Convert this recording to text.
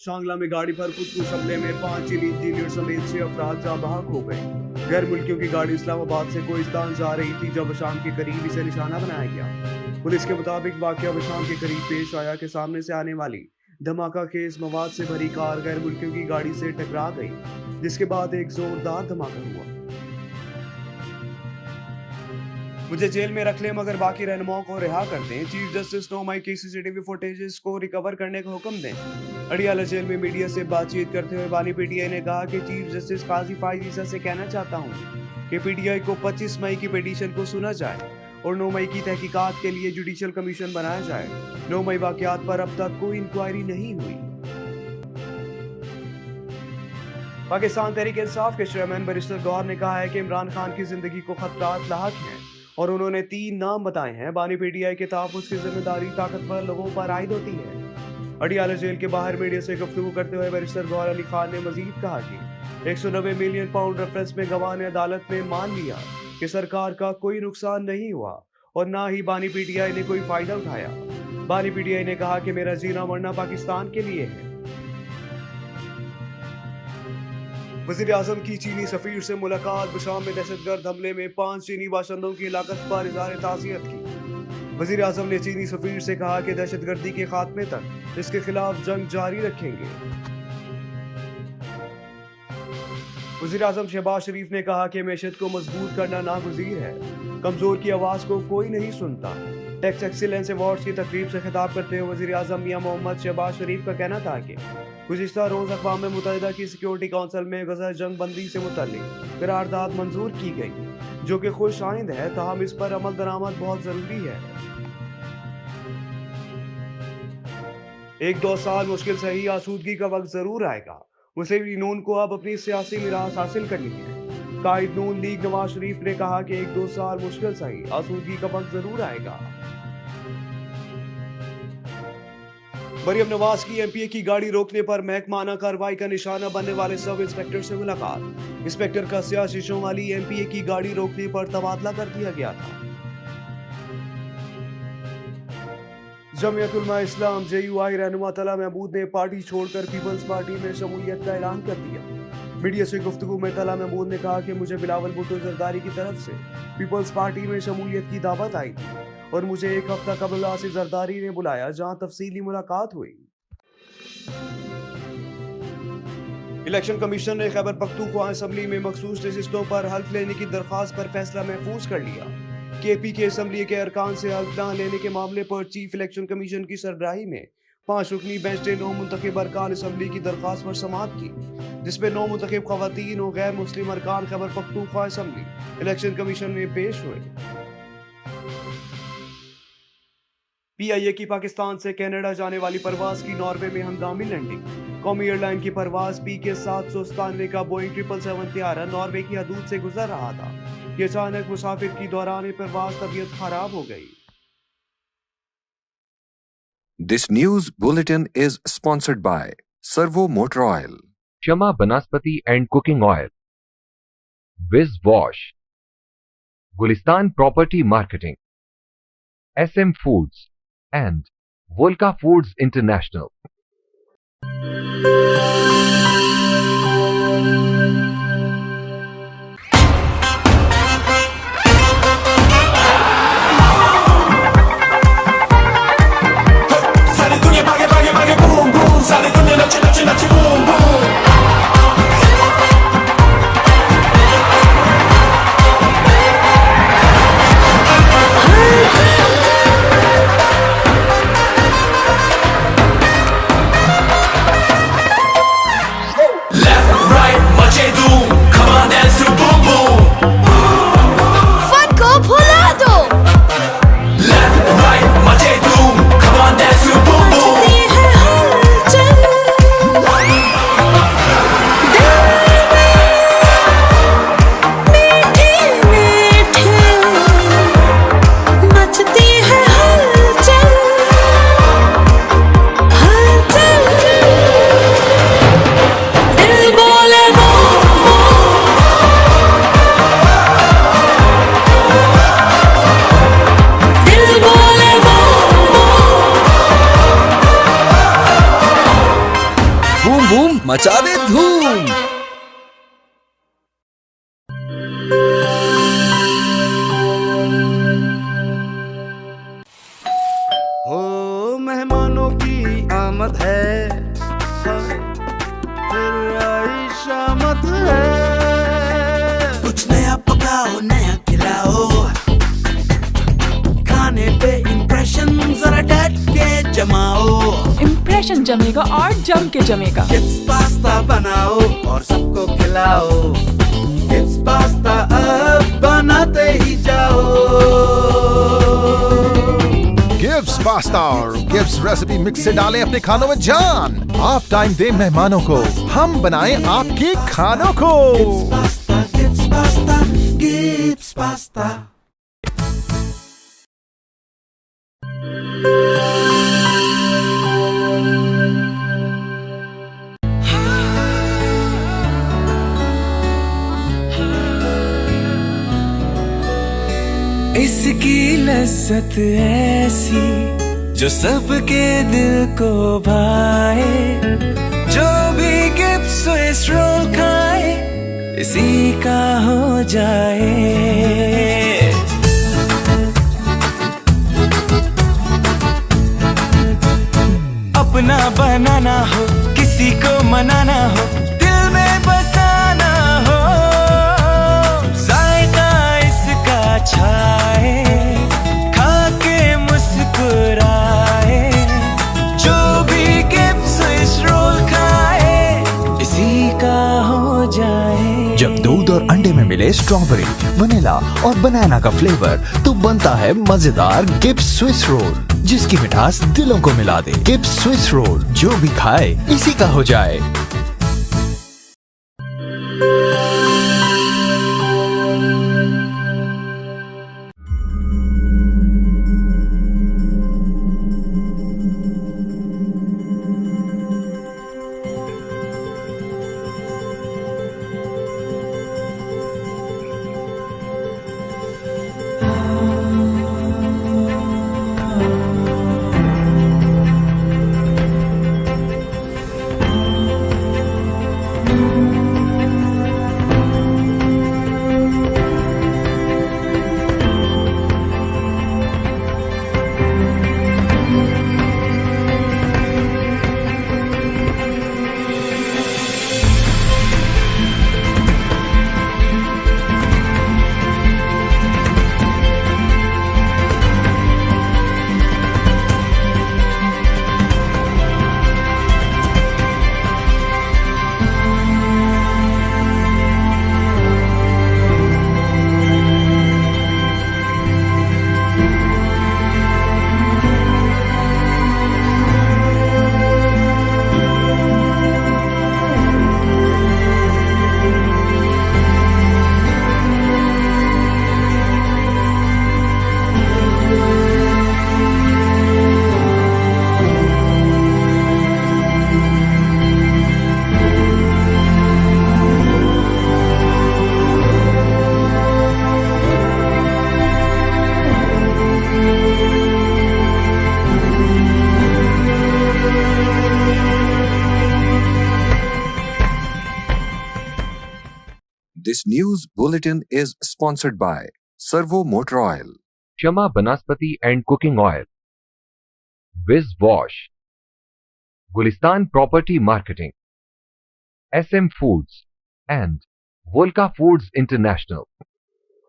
शांगला में गाड़ी पर खुदकुश हमले में 5 चीनी इंजीनियर समेत 6 अफराद जाँ बहक हो गए। गैर मुल्कियों की गाड़ी इस्लामाबाद से कोहिस्तान जा रही थी जब शाम के करीब इसे निशाना बनाया गया। पुलिस के मुताबिक वाकया शाम के करीब पेश आया कि सामने से आने वाली धमाका खेज मवाद से भरी कार गैर मुल्कियों की गाड़ी से टकरा गई, जिसके बाद एक जोरदार धमाका हुआ। मुझे जेल में रख ले मगर बाकी रहनुमाओं को रिहा कर दें। चीफ जस्टिस नोमाई की सीसीटीवी फुटेजेस को रिकवर करने का हुक्म दें। अडियाला जेल में मीडिया से बातचीत करते हुए बानी पीटीआई ने कहा कि चीफ जस्टिस काजी फाइज ईसा से कहना चाहता हूं कि पीटीआई को 25 मई की पिटीशन को सुना जाए और 9 मई की तहकीकात के लिए जुडिशियल कमीशन बनाया जाए। 9 मई वाकयात पर अब तक कोई इंक्वायरी नहीं हुई। पाकिस्तान तहरीक इंसाफ के चेयरमैन बैरिस्टर गौहर ने कहा है कि इमरान खान की जिंदगी को खतरात लाहक हैं और उन्होंने 3 नाम बताए हैं। बानी पीटीआई के तहफ़्फ़ुज़ की जिम्मेदारी ताकतवर लोगों पर आयद होती है। अडियाला जेल के बाहर मीडिया से गुफ्तगू करते हुए बैरिस्टर गौहर अली खान ने मजीद कहा कि 190 मिलियन पाउंड रेफरेंस में गवाह ने अदालत में मान लिया कि सरकार का कोई नुकसान नहीं हुआ और ना ही बानी पीटीआई ने कोई फायदा उठाया। बानी पीटीआई ने कहा कि मेरा जीना मरना पाकिस्तान के लिए है। वज़ीर आज़म की चीनी सफीर से मुलाकात। शाम में दहशतगर्द हमले में 5 चीनी बाशिंदों की हलाकत पर इज़हार ताज़ियत की। वज़ीर आज़म ने चीनी सफीर से कहा कि दहशतगर्दी के खात्मे तक इसके खिलाफ जंग जारी रखेंगे। वज़ीर आज़म शहबाज शरीफ ने कहा कि मैशत को मजबूत करना नागुज़ीर है, कमजोर की आवाज़ को कोई नहीं सुनता। टैक्स एक्सीलेंस अवार्ड की तकरीब से खिताब करते हुए वज़ीर आज़म मियां मोहम्मद शहबाज शरीफ का कहना था कि गुज़िश्ता रोज़ अक़वाम मुत्तहिदा की सिक्योरिटी काउंसिल में गज़ा जंग बंदी से मुतल्लिक़ करारदाद मंजूर की गई, जो कि खुश आइंद है, ताहम इस पर अमल दरामद बहुत ज़रूरी है। 1-2 साल मुश्किल सही, आसूदगी का वक्त ज़रूर आएगा। मुस्लिम लीग नून को अब अपनी सियासी मिरास हासिल करनी है। कायद नून लीग नवाज शरीफ ने कहा कि 1-2 साल मुश्किल सही, आसूदगी का वक्त ज़रूर आएगा। मरियम नवाज की एमपीए की गाड़ी रोकने पर महकमाना कार्रवाई का निशाना बनने वाले सब इंस्पेक्टर से मुलाकात। इंस्पेक्टर का सियासियों वाली एमपीए की गाड़ी रोकने पर तबादला कर दिया गया था। जमीयत उलमा इस्लाम JUI रहनुमा तला महमूद ने पार्टी छोड़कर पीपल्स पार्टी में शमूलियत का ऐलान कर दिया। मीडिया से गुफ्तगू में तला महमूद ने कहा कि मुझे बिलावल भुट्टो जरदारी की तरफ से पीपल्स पार्टी में शमूलियत की दावत आई थी और मुझे 1 हफ्ता कबल आसिफ जरदारी ने बुलाया, जहां तफसीली मुलाकात हुई। इलेक्शन कमीशन ने खैबर पख्तूनख्वा असेंबली में मखसूस नशिस्तों पर हल्फ लेने की दरख्वास्त पर फैसला महफूज कर लिया। KP के असेंबली के अरकान से हल्फ न लेने के मामले पर चीफ इलेक्शन कमीशन की सरबराही में 5 रुकनी बेंच ने 9 मुंतखब अरकान असेंबली की दरख्वास्त पर समाअत की, जिसमें 9 मुंतखब खवातीन और गैर मुस्लिम अरकान Khyber Pakhtunkhwa assembly election commission में पेश हुए। PIA की पाकिस्तान से कनाडा जाने वाली परवाज की नॉर्वे में हंगामी लैंडिंग। कौमी एयरलाइन की परवाज PK 797 का बोइंग 777 त्यारा नॉर्वे की हदूद से गुजर रहा था कि अचानक मुसाफिर की दौरान परवाज तबीयत खराब हो गई। This news bulletin is sponsored by Servo Motor Oil, Shama Banaspati and Cooking Oil, Wiz Wash, Gulistan Property Marketing, SM Foods, and Volca Foods International. मचा दे धूम। हो मेहमानों की आमद है, फिर आई शामत है। कुछ नया पकाओ, नया खिलाओ, खाने पे इम्प्रेशन जरा डट के जमाओ। इम्प्रेशन जमेगा और जम के जमेगा। किड्स पास्ता बनाओ और सबको खिलाओ। किड्स पास्ता अब बनाते ही जाओ। गिब्स पास्ता और गिब्स रेसिपी मिक्स से डालें अपने खानों में जान। आप टाइम दें मेहमानों को, हम बनाएं आपके खानों को। Gibbs pasta, Gibbs pasta. इसकी लज्जत ऐसी जो सबके दिल को भाए। जो भी गिब्स स्विस रोल खाए इसी का हो जाए। अपना बनाना हो, किसी को मनाना हो, दिल में बसाना हो, जायका इसका छाए, खा के मुस्कुराए। जो भी गिब्स स्विस रोल खाए इसी का हो जाए। जब दूध और अंडे में मिले स्ट्रॉबेरी, वनीला और बनाना का फ्लेवर, तो बनता है मजेदार गिब्स स्विस रोल, जिसकी मिठास दिलों को मिला दे। गिब्स स्विस रोल, जो भी खाए इसी का हो जाए। This news bulletin is sponsored by Servo Motor Oil, Shama Banaspati and Cooking Oil, Viz Wash, Gulistan Property Marketing, SM Foods, and Volca Foods International.